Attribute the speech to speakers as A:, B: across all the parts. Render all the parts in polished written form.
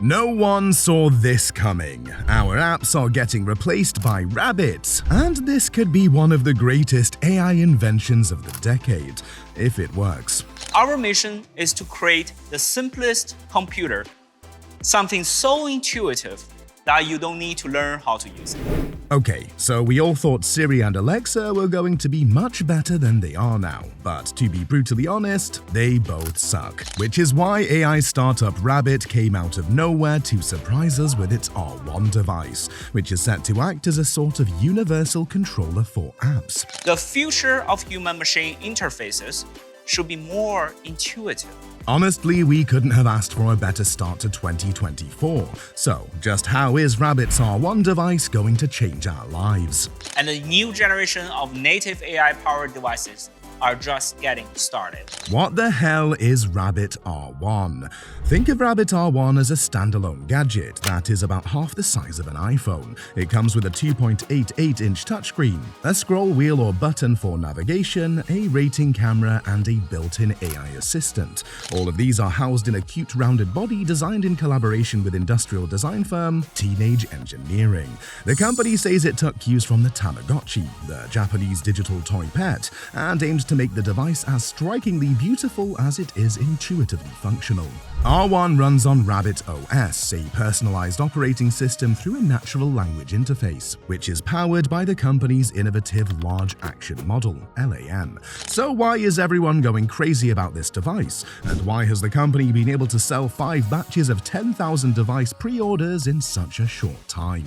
A: No one saw this coming. Our apps are getting replaced by rabbits, and this could be one of the greatest AI inventions of the decade, if it works.
B: Our mission is to create the simplest computer, something so intuitive that you don't need to learn how to use it.
A: Okay, so we all thought Siri and Alexa were going to be much better than they are now, but to be brutally honest, they both suck. Which is why AI startup Rabbit came out of nowhere to surprise us with its R1 device, which is set to act as a sort of universal controller for apps.
B: The future of human-machine interfaces should be more intuitive.
A: Honestly, we couldn't have asked for a better start to 2024. So, just how is Rabbit's R1 device going to change our lives?
B: And the new generation of native AI-powered devices are just getting started.
A: What the hell is Rabbit R1? Think of Rabbit R1 as a standalone gadget that is about half the size of an iPhone. It comes with a 2.88-inch touchscreen, a scroll wheel or button for navigation, a rating camera, and a built-in AI assistant. All of these are housed in a cute rounded body designed in collaboration with industrial design firm Teenage Engineering. The company says it took cues from the Tamagotchi, the Japanese digital toy pet, and aims to make the device as strikingly beautiful as it is intuitively functional. R1 runs on Rabbit OS, a personalized operating system through a natural language interface, which is powered by the company's innovative Large Action Model, LAM. So why is everyone going crazy about this device? And why has the company been able to sell 5 batches of 10,000 device pre-orders in such a short time?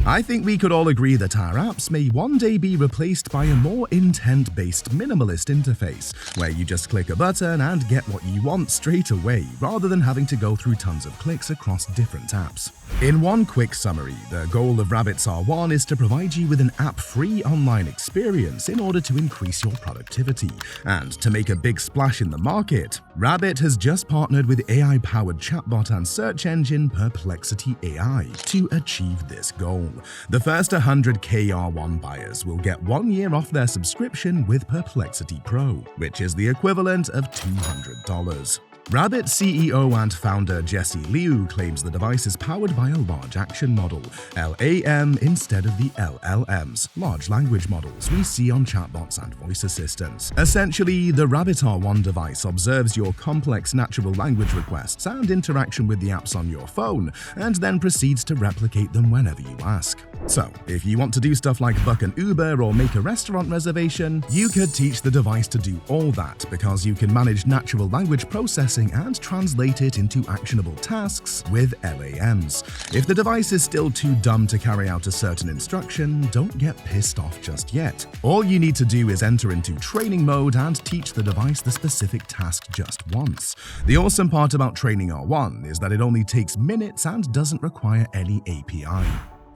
A: I think we could all agree that our apps may one day be replaced by a more intent-based minimalist interface, where you just click a button and get what you want straight away, rather than having to go through tons of clicks across different apps. In one quick summary, the goal of Rabbit's R1 is to provide you with an app-free online experience in order to increase your productivity. And to make a big splash in the market, Rabbit has just partnered with AI-powered chatbot and search engine Perplexity AI to achieve this goal. The first 100K R1 buyers will get 1 year off their subscription with Perplexity Pro, which is the equivalent of $200. Rabbit CEO and founder Jesse Liu claims the device is powered by a large action model, LAM, instead of the LLMs, large language models, we see on chatbots and voice assistants. Essentially, the Rabbit R1 device observes your complex natural language requests and interaction with the apps on your phone, and then proceeds to replicate them whenever you ask. So, if you want to do stuff like book an Uber or make a restaurant reservation, you could teach the device to do all that because you can manage natural language processing and translate it into actionable tasks with LAMs. If the device is still too dumb to carry out a certain instruction, don't get pissed off just yet. All you need to do is enter into training mode and teach the device the specific task just once. The awesome part about training R1 is that it only takes minutes and doesn't require any API.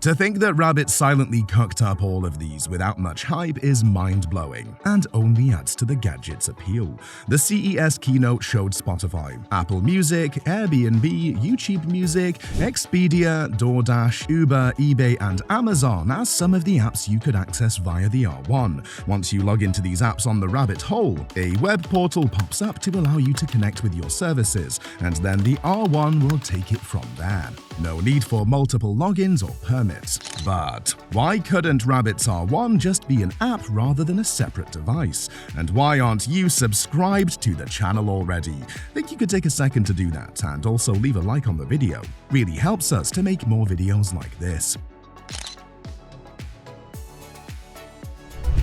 A: To think that Rabbit silently cooked up all of these without much hype is mind-blowing, and only adds to the gadget's appeal. The CES keynote showed Spotify, Apple Music, Airbnb, YouTube Music, Expedia, DoorDash, Uber, eBay, and Amazon as some of the apps you could access via the R1. Once you log into these apps on the rabbit hole, a web portal pops up to allow you to connect with your services, and then the R1 will take it from there. No need for multiple logins or permits. But why couldn't Rabbit's R1 just be an app rather than a separate device? And why aren't you subscribed to the channel already? Think you could take a second to do that and also leave a like on the video. Really helps us to make more videos like this.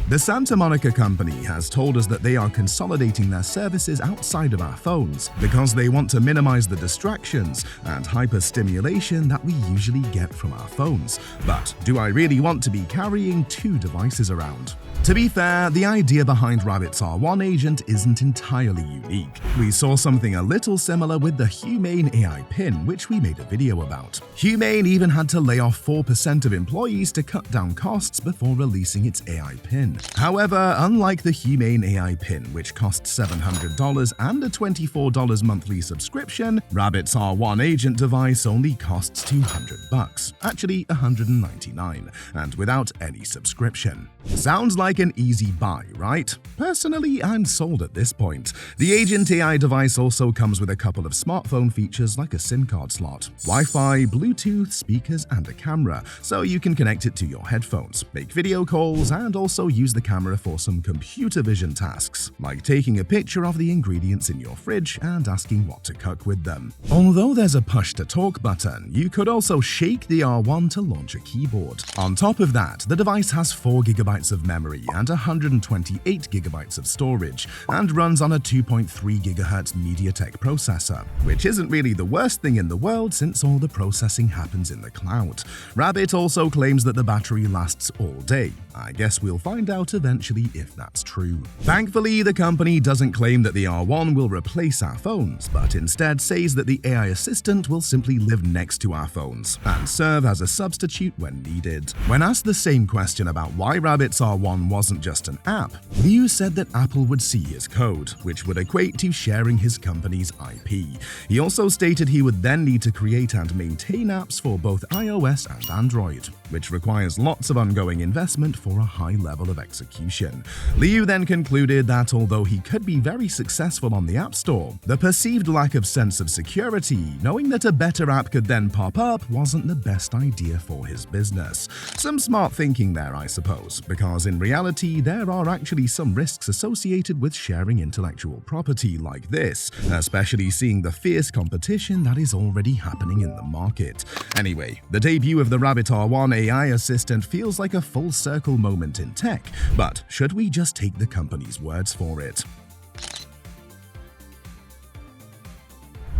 A: The Santa Monica company has told us that they are consolidating their services outside of our phones because they want to minimize the distractions and hyperstimulation that we usually get from our phones. But do I really want to be carrying 2 devices around? To be fair, the idea behind Rabbit's R1 agent isn't entirely unique. We saw something a little similar with the Humane AI pin, which we made a video about. Humane even had to lay off 4% of employees to cut down costs before releasing its AI pin. However, unlike the Humane AI Pin, which costs $700 and a $24 monthly subscription, Rabbit's R1 agent device only costs $200, actually $199, and without any subscription. Sounds like an easy buy, right? Personally, I'm sold at this point. The Agent AI device also comes with a couple of smartphone features like a SIM card slot, Wi-Fi, Bluetooth, speakers, and a camera, so you can connect it to your headphones, make video calls, and also use the camera for some computer vision tasks, like taking a picture of the ingredients in your fridge and asking what to cook with them. Although there's a push-to-talk button, you could also shake the R1 to launch a keyboard. On top of that, the device has 4GB of memory and 128GB of storage, and runs on a 2.3 GHz MediaTek processor, which isn't really the worst thing in the world since all the processing happens in the cloud. Rabbit also claims that the battery lasts all day. I guess we'll find out eventually if that's true. Thankfully, the company doesn't claim that the R1 will replace our phones, but instead says that the AI assistant will simply live next to our phones and serve as a substitute when needed. When asked the same question about why Rabbit's R1 wasn't just an app, Liu said that Apple would see his code, which would equate to sharing his company's IP. He also stated he would then need to create and maintain apps for both iOS and Android, which requires lots of ongoing investment for a high level of execution. Liu then concluded that although he could be very successful on the App Store, the perceived lack of sense of security, knowing that a better app could then pop up, wasn't the best idea for his business. Some smart thinking there, I suppose, because in reality, there are actually some risks associated with sharing intellectual property like this, especially seeing the fierce competition that is already happening in the market. Anyway, the debut of the Rabbit R1 AI assistant feels like a full circle moment in tech, but should we just take the company's words for it?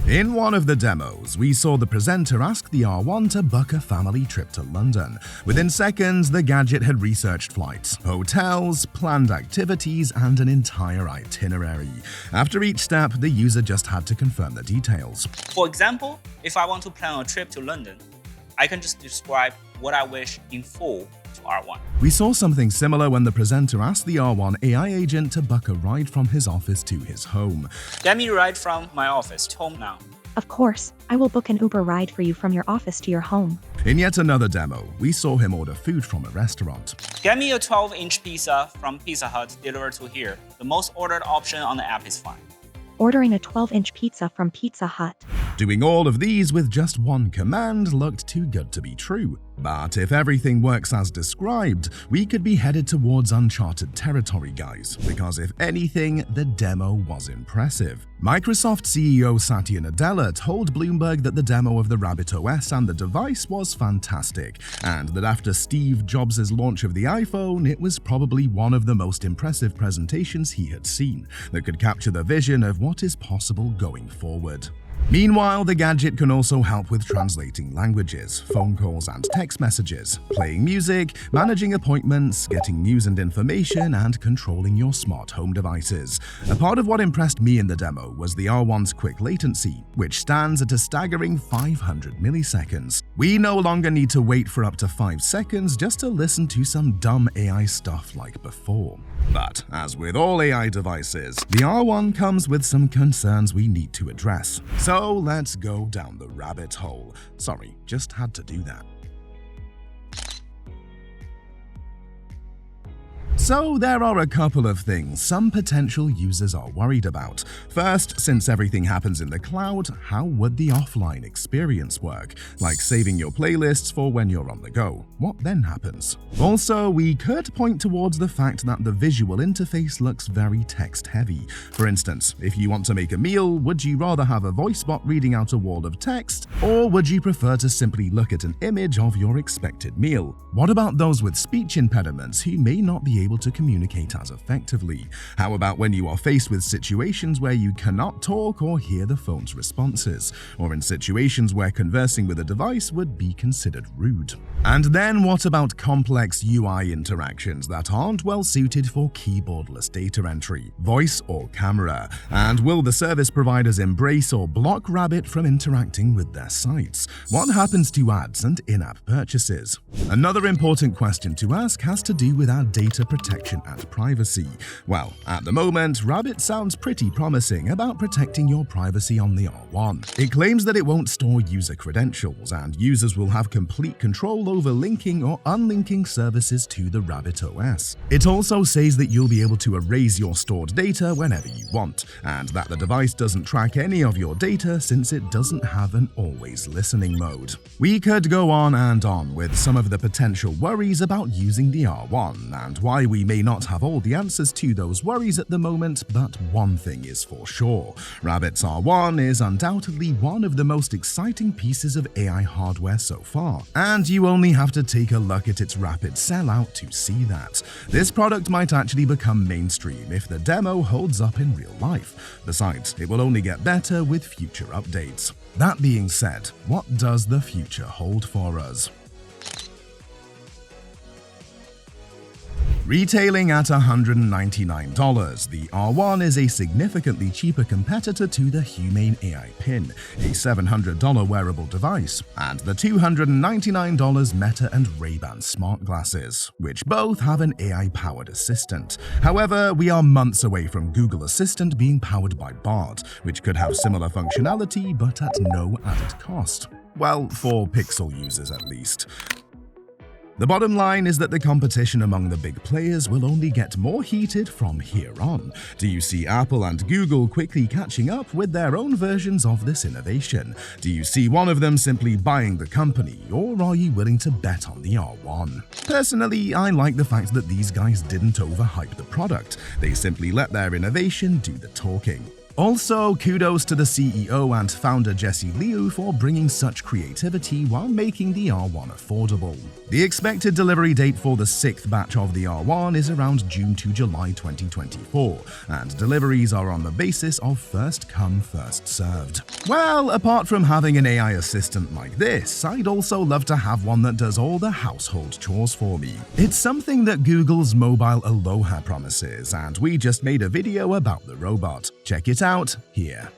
A: In one of the demos, we saw the presenter ask the R1 to book a family trip to London. Within seconds, the gadget had researched flights, hotels, planned activities, and an entire itinerary. After each step, the user just had to confirm the details.
B: For example, if I want to plan a trip to London, I can just describe what I wish in full to R1.
A: We saw something similar when the presenter asked the R1 AI agent to book a ride from his office to his home.
B: Get me a ride from my office to home now.
C: Of course, I will book an Uber ride for you from your office to your home.
A: In yet another demo, we saw him order food from a restaurant.
B: Get me a 12-inch pizza from Pizza Hut delivered to here. The most ordered option on the app is fine.
C: Ordering a 12-inch pizza from Pizza Hut.
A: Doing all of these with just one command looked too good to be true. But if everything works as described, we could be headed towards uncharted territory, guys, because if anything, the demo was impressive. Microsoft CEO Satya Nadella told Bloomberg that the demo of the Rabbit OS and the device was fantastic, and that after Steve Jobs' launch of the iPhone, it was probably one of the most impressive presentations he had seen that could capture the vision of what is possible going forward. Meanwhile, the gadget can also help with translating languages, phone calls and text messages, playing music, managing appointments, getting news and information, and controlling your smart home devices. A part of what impressed me in the demo was the R1's quick latency, which stands at a staggering 500 milliseconds. We no longer need to wait for up to 5 seconds just to listen to some dumb AI stuff like before. But as with all AI devices, the R1 comes with some concerns we need to address. So let's go down the rabbit hole. Sorry, just had to do that. So there are a couple of things some potential users are worried about. First, since everything happens in the cloud, how would the offline experience work? Like saving your playlists for when you're on the go. What then happens? Also, we could point towards the fact that the visual interface looks very text-heavy. For instance, if you want to make a meal, would you rather have a voice bot reading out a wall of text, or would you prefer to simply look at an image of your expected meal? What about those with speech impediments who may not be able to communicate as effectively? How about when you are faced with situations where you cannot talk or hear the phone's responses, or in situations where conversing with a device would be considered rude? And then what about complex UI interactions that aren't well suited for keyboardless data entry, voice or camera? And will the service providers embrace or block Rabbit from interacting with their sites? What happens to ads and in-app purchases? Another important question to ask has to do with our data protection protection and privacy. Well, at the moment, Rabbit sounds pretty promising about protecting your privacy on the R1. It claims that it won't store user credentials, and users will have complete control over linking or unlinking services to the Rabbit OS. It also says that you'll be able to erase your stored data whenever you want, and that the device doesn't track any of your data since it doesn't have an always listening mode. We could go on and on with some of the potential worries about using the R1 and why we may not have all the answers to those worries at the moment, but one thing is for sure. Rabbit's R1 is undoubtedly one of the most exciting pieces of AI hardware so far, and you only have to take a look at its rapid sellout to see that. This product might actually become mainstream if the demo holds up in real life. Besides, it will only get better with future updates. That being said, what does the future hold for us? Retailing at $199, the R1 is a significantly cheaper competitor to the Humane AI Pin, a $700 wearable device, and the $299 Meta and Ray-Ban smart glasses, which both have an AI-powered assistant. However, we are months away from Google Assistant being powered by Bard, which could have similar functionality but at no added cost. Well, for Pixel users at least. The bottom line is that the competition among the big players will only get more heated from here on. Do you see Apple and Google quickly catching up with their own versions of this innovation? Do you see one of them simply buying the company, or are you willing to bet on the R1? Personally, I like the fact that these guys didn't overhype the product. They simply let their innovation do the talking. Also, kudos to the CEO and founder Jesse Liu for bringing such creativity while making the R1 affordable. The expected delivery date for the 6th batch of the R1 is around June to July 2024, and deliveries are on the basis of first come, first served. Well, apart from having an AI assistant like this, I'd also love to have one that does all the household chores for me. It's something that Google's mobile Aloha promises, and we just made a video about the robot. Check it out here.